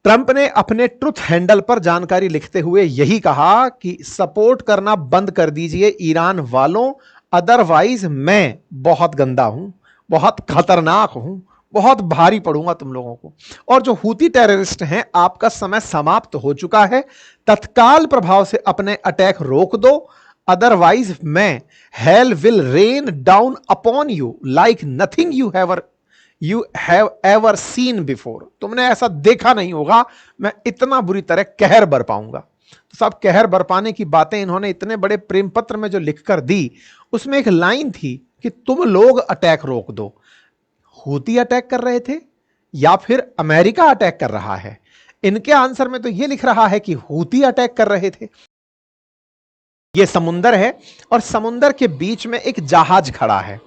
Trump ने अपने truth handle पर जानकारी लिखते हुए यही कहा कि सपोर्ट करना बंद कर दीजिए ईरान वालों, अदरवाइज मैं बहुत गंदा हूं, बहुत खतरनाक हूं, बहुत भारी पड़ूंगा तुम लोगों को। और जो हूती टेररिस्ट हैं, आपका समय समाप्त हो चुका है, तत्काल प्रभाव से अपने अटैक रोक दो, अदरवाइज मैं hell will rain down upon you like nothing you have ever seen before. तुमने ऐसा देखा नहीं होगा, मैं इतना बुरी तरह कहर बरपाऊंगा। तो सब कहर बरपाने की बातें इन्होंने इतने बड़े प्रेम पत्र में जो लिखकर दी, उसमें एक लाइन थी कि तुम लोग अटैक रोक दो। हूती अटैक कर रहे थे या फिर अमेरिका अटैक कर रहा है? इनके आंसर में तो यह लिख रहा है कि हूती अटैक कर रहे थे। यह समुंदर है और समुंदर के बीच में एक जहाज खड़ा है।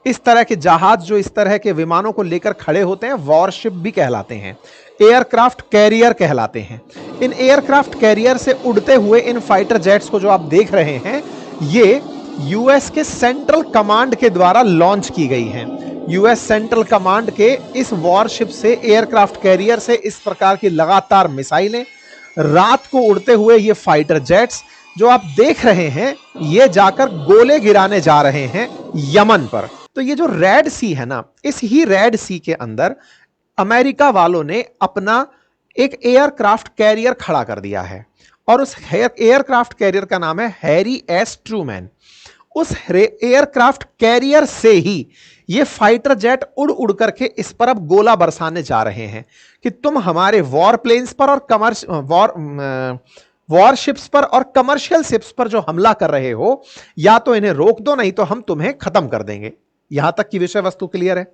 इस तरह के जहाज जो इस तरह के विमानों को लेकर खड़े होते हैं, वॉरशिप भी कहलाते हैं, एयरक्राफ्ट कैरियर कहलाते हैं। इन एयरक्राफ्ट कैरियर से उड़ते हुए इन फाइटर जेट्स को जो आप देख रहे हैं, ये यूएस के सेंट्रल कमांड के द्वारा लॉन्च की गई हैं। यूएस सेंट्रल कमांड के इस वॉरशिप से, एयरक्राफ्ट कैरियर से इस प्रकार की लगातार मिसाइलें, रात को उड़ते हुए ये फाइटर जेट्स जो आप देख रहे हैं, ये जाकर गोले गिराने जा रहे हैं यमन पर। तो ये जो रेड सी है ना, इस ही रेड सी के अंदर अमेरिका वालों ने अपना एक एयरक्राफ्ट कैरियर खड़ा कर दिया है और उस एयरक्राफ्ट कैरियर का नाम है हैरी एस ट्रूमैन। उस एयरक्राफ्ट कैरियर से ही ये फाइटर जेट उड़ उड़ करके इस पर अब गोला बरसाने जा रहे हैं कि तुम हमारे वॉर प्लेन्स पर और वॉरशिप्स पर और कमर्शियल शिप्स पर जो हमला कर रहे हो, या तो इन्हें रोक दो, नहीं तो हम तुम्हें खत्म कर देंगे। यहां तक की विषय वस्तु क्लियर है।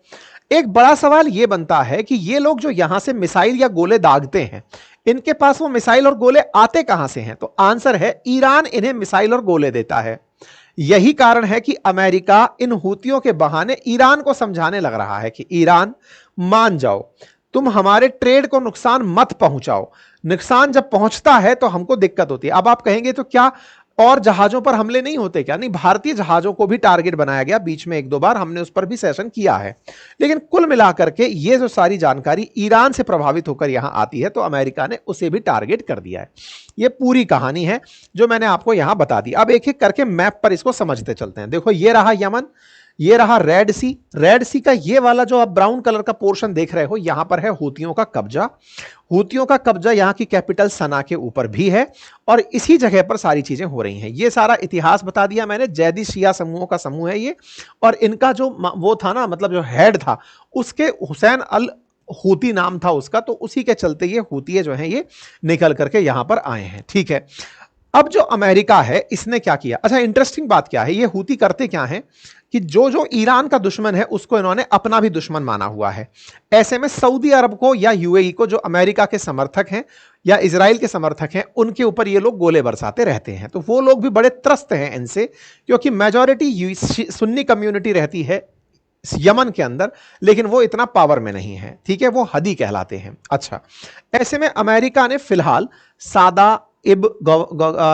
एक बड़ा सवाल यह बनता है कि ये लोग जो यहां से मिसाइल या गोले दागते हैं, इनके पास वो मिसाइल और गोले आते कहां से हैं? तो आंसर है, ईरान इन्हें मिसाइल और गोले देता है। यही कारण है कि अमेरिका इन हूतियों के बहाने ईरान को समझाने लग रहा है कि ईरान मान जाओ, तुम हमारे ट्रेड को नुकसान मत पहुंचाओ। नुकसान जब पहुंचता है तो हमको दिक्कत होती है। अब आप कहेंगे तो क्या और जहाजों पर हमले नहीं होते क्या? नहीं, भारतीय जहाजों को भी टारगेट बनाया गया, बीच में एक दो बार हमने उस पर भी सेशन किया है। लेकिन कुल मिलाकर के ये जो सारी जानकारी ईरान से प्रभावित होकर यहां आती है, तो अमेरिका ने उसे भी टारगेट कर दिया है। ये पूरी कहानी है जो मैंने आपको यहां बता दी। अब एक एक करके मैप पर इसको समझते चलते हैं। देखो, ये रहा यमन, ये रहा रेड सी। रेड सी का ये वाला जो आप ब्राउन कलर का पोर्शन देख रहे हो, यहां पर है हूतियों का कब्जा। हूतियों का कब्जा यहां की कैपिटल सना के ऊपर भी है और इसी जगह पर सारी चीजें हो रही हैं। ये सारा इतिहास बता दिया मैंने। जैदी शिया समूहों का समूह है ये, और इनका जो वो था ना, मतलब जो हेड था, उसके हुसैन अल हूती नाम था उसका, तो उसी के चलते ये हूतिये जो हैं ये निकल करके यहां पर आए हैं। ठीक है, अब जो अमेरिका है इसने क्या किया? अच्छा, इंटरेस्टिंग बात क्या है, ये हूती करते क्या हैं कि जो जो ईरान का दुश्मन है उसको इन्होंने अपना भी दुश्मन माना हुआ है। ऐसे में सऊदी अरब को या यूएई को, जो अमेरिका के समर्थक हैं या इजराइल के समर्थक हैं, उनके ऊपर ये लोग गोले बरसाते रहते हैं। तो वो लोग भी बड़े त्रस्त हैं इनसे, क्योंकि मेजॉरिटी सुन्नी कम्युनिटी रहती है यमन के अंदर, लेकिन वो इतना पावर में नहीं है। ठीक है, वो हदी कहलाते हैं। अच्छा, ऐसे में अमेरिका ने फिलहाल सादा,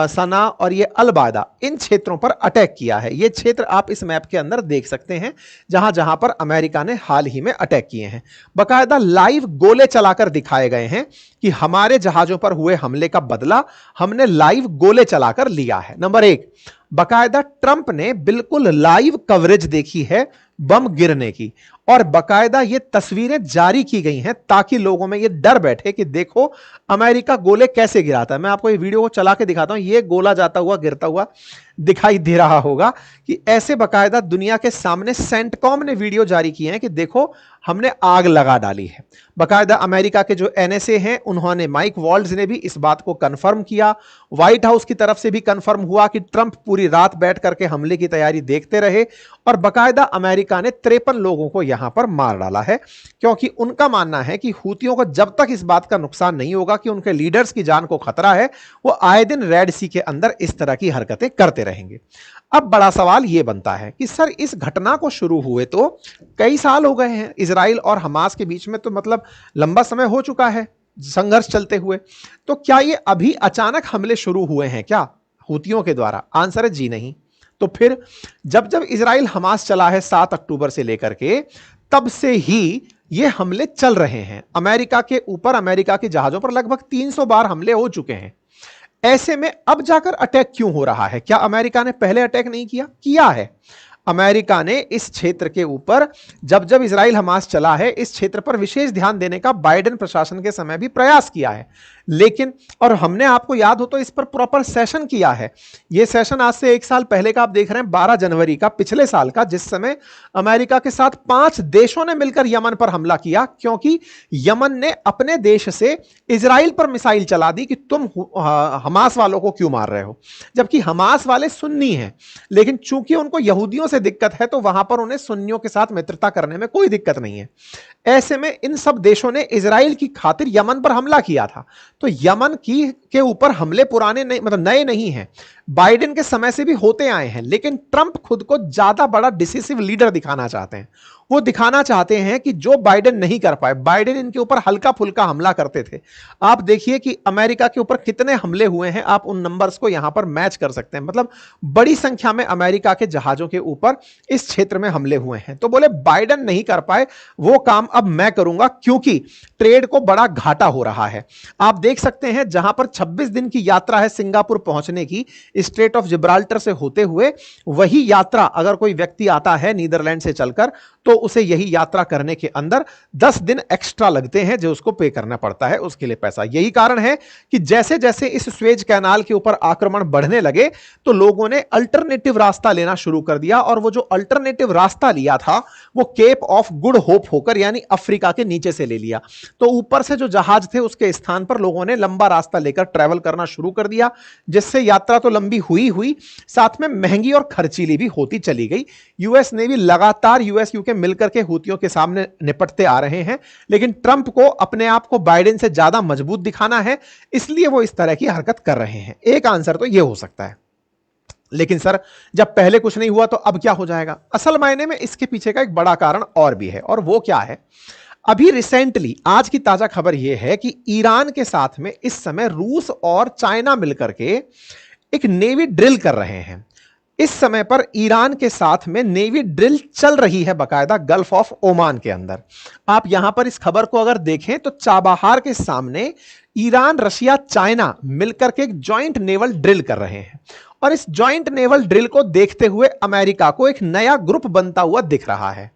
सना और ये अलबादा, इन क्षेत्रों पर अटैक किया है। ये क्षेत्र आप इस मैप के अंदर देख सकते हैं, जहां जहां पर अमेरिका ने हाल ही में अटैक किए हैं। बकायदा लाइव गोले चलाकर दिखाए गए हैं कि हमारे जहाजों पर हुए हमले का बदला हमने लाइव गोले चलाकर लिया है। नंबर एक, बकायदा ट्रंप ने बिल्कुल लाइव कवरेज देखी है बम गिरने की, और बकायदा ये तस्वीरें जारी की गई हैं ताकि लोगों में ये डर बैठे कि देखो अमेरिका गोले कैसे गिराता है। मैं आपको ये वीडियो को चला के दिखाता हूं, ये गोला जाता हुआ गिरता हुआ दिखाई दे रहा होगा कि ऐसे बकायदा दुनिया के सामने सेंटकॉम ने वीडियो जारी किए हैं कि देखो हमने आग लगा डाली है। बकायदा अमेरिका के जो एनएसए हैं, उन्होंने, माइक वॉल्ट्ज ने भी इस बात को कंफर्म किया। व्हाइट हाउस की तरफ से भी कंफर्म हुआ कि ट्रंप पूरी रात बैठ करके हमले की तैयारी देखते रहे, और बकायदा अमेरिका ने 53 लोगों को यहां पर मार डाला है, क्योंकि उनका मानना है कि हूतियों को जब तक इस बात का नुकसान नहीं होगा कि उनके लीडर्स की जान को खतरा है, वो आए दिन रेड सी के अंदर इस तरह की हरकतें करते रहेंगे। अब बड़ा सवाल यह बनता है कि सर, इस घटना को शुरू हुए तो कई साल हो गए हैं, इजराइल और हमास के बीच में तो मतलब लंबा समय हो चुका है संघर्ष चलते हुए, तो क्या ये अभी अचानक हमले शुरू हुए हैं क्या हूतियों के द्वारा? आंसर है जी नहीं। तो फिर जब जब इजराइल हमास चला है 7 अक्टूबर से लेकर के, तब से ही ये हमले चल रहे हैं अमेरिका के ऊपर, अमेरिका के जहाजों पर लगभग 300 बार हमले हो चुके हैं। ऐसे में अब जाकर अटैक क्यों हो रहा है? क्या अमेरिका ने पहले अटैक नहीं किया? किया है। अमेरिका ने इस क्षेत्र के ऊपर जब जब इजराइल हमास चला है, इस क्षेत्र पर विशेष ध्यान देने का बाइडेन प्रशासन के समय भी प्रयास किया है, लेकिन और हमने आपको याद हो तो इस पर प्रॉपर सेशन किया है। यह सेशन आज से 1 साल पहले का आप देख रहे हैं, 12 जनवरी का पिछले साल का, जिस समय अमेरिका के साथ 5 देशों ने मिलकर यमन पर हमला किया, क्योंकि यमन ने अपने देश से इजराइल पर मिसाइल चला दी कि तुम हमास वालों को क्यों मार रहे हो, जबकि हमास वाले सुन्नी हैं, लेकिन चूंकि उनको यहूदियों से दिक्कत है तो वहां पर उन्हें सुन्नियों के साथ मित्रता करने में कोई दिक्कत नहीं है। ऐसे में इन सब देशों ने इजराइल की खातिर यमन पर हमला किया था। तो यमन की के ऊपर हमले पुराने नहीं, मतलब नए नहीं हैं, बाइडेन के समय से भी होते आए हैं, लेकिन ट्रंप खुद को ज्यादा बड़ा डिसिसिव लीडर दिखाना चाहते हैं। वो दिखाना चाहते हैं कि जो बाइडेन नहीं कर पाए, बाइडेन इनके ऊपर हल्का फुल्का हमला करते थे। आप देखिए कि अमेरिका के ऊपर कितने हमले हुए हैं, आप उन नंबर्स को यहां पर मैच कर सकते हैं। मतलब बड़ी संख्या में अमेरिका के जहाजों के ऊपर इस क्षेत्र में हमले हुए हैं। तो बोले बाइडेन नहीं कर पाए, वो काम अब मैं करूंगा, क्योंकि ट्रेड को बड़ा घाटा हो रहा है। आप देख सकते हैं जहां पर 26 दिन की यात्रा है सिंगापुर पहुंचने की, स्ट्रेट ऑफ जिब्राल्टर से होते हुए, वही यात्रा अगर कोई व्यक्ति आता है नीदरलैंड से चलकर, तो उसे यही यात्रा करने के अंदर 10 दिन एक्स्ट्रा लगते हैं, जो उसको पे करना पड़ता है, उसके लिए पैसा। यही कारण है कि जैसे जैसे इस स्वेज कैनाल के ऊपर आक्रमण बढ़ने लगे तो लोगों ने अल्टरनेटिव रास्ता लेना शुरू कर दिया, और वो जो अल्टरनेटिव रास्ता लिया था वो केप ऑफ गुड होप होकर, यानी अफ्रीका के नीचे से ले लिया। तो ऊपर से जो जहाज थे उसके स्थान पर लोगों ने लंबा रास्ता लेकर ट्रैवल करना शुरू कर दिया, जिससे यात्रा तो लंबी हुई साथ में महंगी और खर्चीली भी होती चली गई। यूएस ने भी लगातार यूएस यूके मिलकर के हूतियों के सामने निपटते आ रहे हैं, लेकिन ट्रंप को अपने आप को बाइडेन से ज्यादा मजबूत दिखाना है, इसलिए वो इस तरह की हरकत कर रहे हैं। एक आंसर तो ये हो सकता है। लेकिन सर, जब पहले कुछ नहीं हुआ तो अब क्या हो जाएगा? असल मायने में इसके पीछे का एक बड़ा कारण और भी है, और वो क्या है? अभी रिसेंटली आज की ताजा खबर यह है कि ईरान के साथ में इस समय रूस और चाइना मिलकर के एक नेवी ड्रिल कर रहे हैं। इस समय पर ईरान के साथ में नेवी ड्रिल चल रही है बाकायदा गल्फ ऑफ ओमान के अंदर। आप यहां पर इस खबर को अगर देखें तो चाबहार के सामने ईरान, रशिया, चाइना मिलकर के एक जॉइंट नेवल ड्रिल कर रहे हैं, और इस जॉइंट नेवल ड्रिल को देखते हुए अमेरिका को एक नया ग्रुप बनता हुआ दिख रहा है।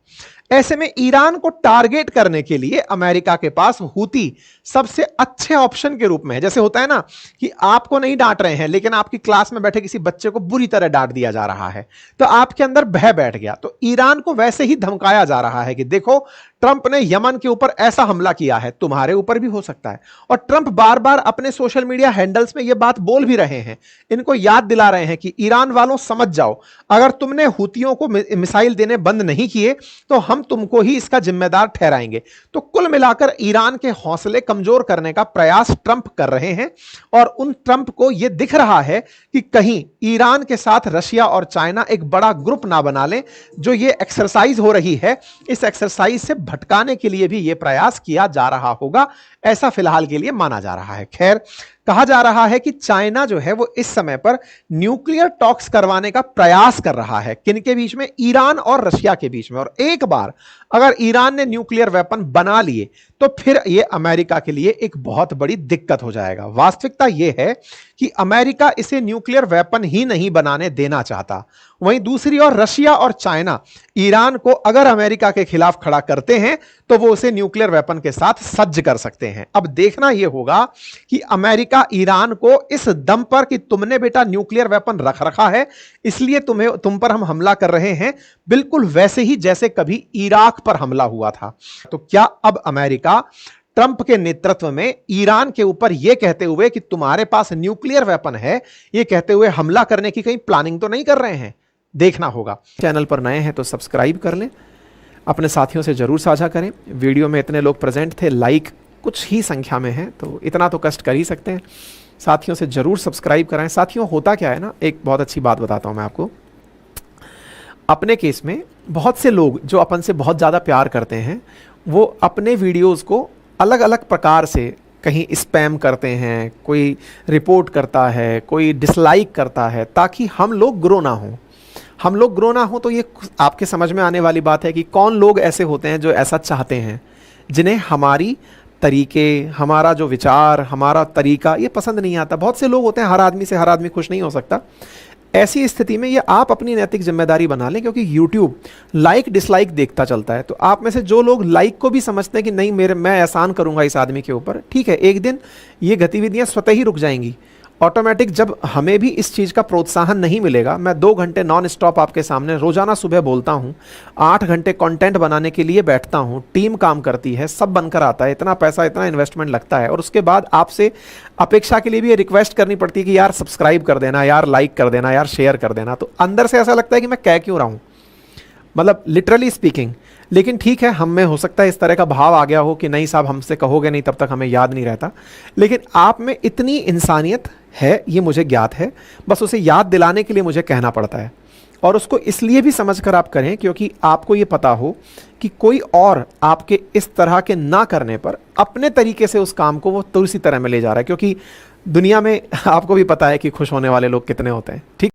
ऐसे में ईरान को टारगेट करने के लिए अमेरिका के पास हूती सबसे अच्छे ऑप्शन के रूप में है। जैसे होता है ना कि आपको नहीं डांट रहे हैं, लेकिन आपकी क्लास में बैठे किसी बच्चे को बुरी तरह डांट दिया जा रहा है, तो आपके अंदर भय बैठ गया। तो ईरान को वैसे ही धमकाया जा रहा है कि देखो, ट्रंप ने यमन के ऊपर ऐसा हमला किया है, तुम्हारे ऊपर भी हो सकता है। और ट्रंप बार बार अपने सोशल मीडिया हैंडल्स में यह बात बोल भी रहे हैं, इनको याद दिला रहे हैं कि ईरान वालों समझ जाओ, अगर तुमने हूतियों को मिसाइल देने बंद नहीं किए तो हम तुमको ही इसका जिम्मेदार ठहराएंगे। तो कुल मिलाकर ईरान के हौसले कमजोर करने का प्रयास ट्रंप कर रहे हैं, और उन ट्रंप को यह दिख रहा है कि कहीं ईरान के साथ रशिया और चाइना एक बड़ा ग्रुप ना बना लें। जो ये एक्सरसाइज हो रही है, इस एक्सरसाइज से भटकाने के लिए भी यह प्रयास किया जा रहा होगा, ऐसा फिलहाल के लिए माना जा रहा है। खैर, कहा जा रहा है कि चाइना जो है वो इस समय पर न्यूक्लियर टॉक्स करवाने का प्रयास कर रहा है। किनके बीच में? ईरान और रशिया के बीच में। और एक बार अगर ईरान ने न्यूक्लियर वेपन बना लिए तो फिर यह अमेरिका के लिए एक बहुत बड़ी दिक्कत हो जाएगा। वास्तविकता यह है कि अमेरिका इसे न्यूक्लियर वेपन ही नहीं बनाने देना चाहता। वहीं दूसरी ओर रशिया और चाइना ईरान को अगर अमेरिका के खिलाफ खड़ा करते हैं तो वो उसे न्यूक्लियर वेपन के साथ सज्ज कर सकते हैं। अब देखना यह होगा कि अमेरिका ईरान को इस दम पर कि तुमने बेटा न्यूक्लियर वेपन रख रखा है, इसलिए तुम पर हम हमला कर रहे हैं, बिल्कुल वैसे ही जैसे कभी इराक पर हमला हुआ था। तो क्या अब अमेरिका ट्रंप के नेतृत्व में ईरान के ऊपर यह कहते हुए कि तुम्हारे पास न्यूक्लियर वेपन है, यह कहते हुए हमला करने की कहीं प्लानिंग तो नहीं कर रहे हैं? देखना होगा। चैनल पर नए हैं तो सब्सक्राइब कर लें, अपने साथियों से जरूर साझा करें। वीडियो में इतने लोग प्रेजेंट थे, लाइक कुछ ही संख्या में है, तो इतना तो कष्ट कर ही सकते हैं। साथियों से जरूर सब्सक्राइब कराएं। साथियों, होता क्या है ना, एक बहुत अच्छी बात बताता हूं मैं आपको। अपने केस में बहुत से लोग जो अपन से बहुत ज़्यादा प्यार करते हैं, वो अपने वीडियोज़ को अलग अलग प्रकार से कहीं स्पैम करते हैं, कोई रिपोर्ट करता है, कोई डिसलाइक करता है, ताकि हम लोग ग्रो ना हों। तो ये आपके समझ में आने वाली बात है कि कौन लोग ऐसे होते हैं जो ऐसा चाहते हैं जिन्हें हमारी तरीके, हमारा जो विचार, हमारा तरीका ये पसंद नहीं आता। बहुत से लोग होते हैं, हर आदमी से हर आदमी खुश नहीं हो सकता। ऐसी स्थिति में ये आप अपनी नैतिक जिम्मेदारी बना लें, क्योंकि YouTube लाइक डिसलाइक देखता चलता है। तो आप में से जो लोग लाइक को भी समझते हैं कि नहीं मैं एहसान करूंगा इस आदमी के ऊपर, ठीक है, एक दिन ये गतिविधियां स्वतः ही रुक जाएंगी ऑटोमेटिक। जब हमें भी इस चीज़ का प्रोत्साहन नहीं मिलेगा, मैं 2 घंटे नॉन स्टॉप आपके सामने रोजाना सुबह बोलता हूँ, 8 घंटे कंटेंट बनाने के लिए बैठता हूँ, टीम काम करती है, सब बनकर आता है, इतना पैसा इतना इन्वेस्टमेंट लगता है, और उसके बाद आपसे अपेक्षा के लिए भी ये रिक्वेस्ट करनी पड़ती है कि यार सब्सक्राइब कर देना, यार लाइक कर देना, यार शेयर कर देना। तो अंदर से ऐसा लगता है कि मैं कह क्यों रहा हूँ, मतलब लिटरली स्पीकिंग। लेकिन ठीक है, हम में हो सकता है इस तरह का भाव आ गया हो कि नहीं साहब हमसे कहोगे नहीं, तब तक हमें याद नहीं रहता। लेकिन आप में इतनी इंसानियत है, ये मुझे ज्ञात है, बस उसे याद दिलाने के लिए मुझे कहना पड़ता है। और उसको इसलिए भी समझकर आप करें क्योंकि आपको ये पता हो कि कोई और आपके इस तरह के ना करने पर अपने तरीके से उस काम को वो तो उसी तरह में ले जा रहा है। क्योंकि दुनिया में आपको भी पता है कि खुश होने वाले लोग कितने होते हैं, ठीक।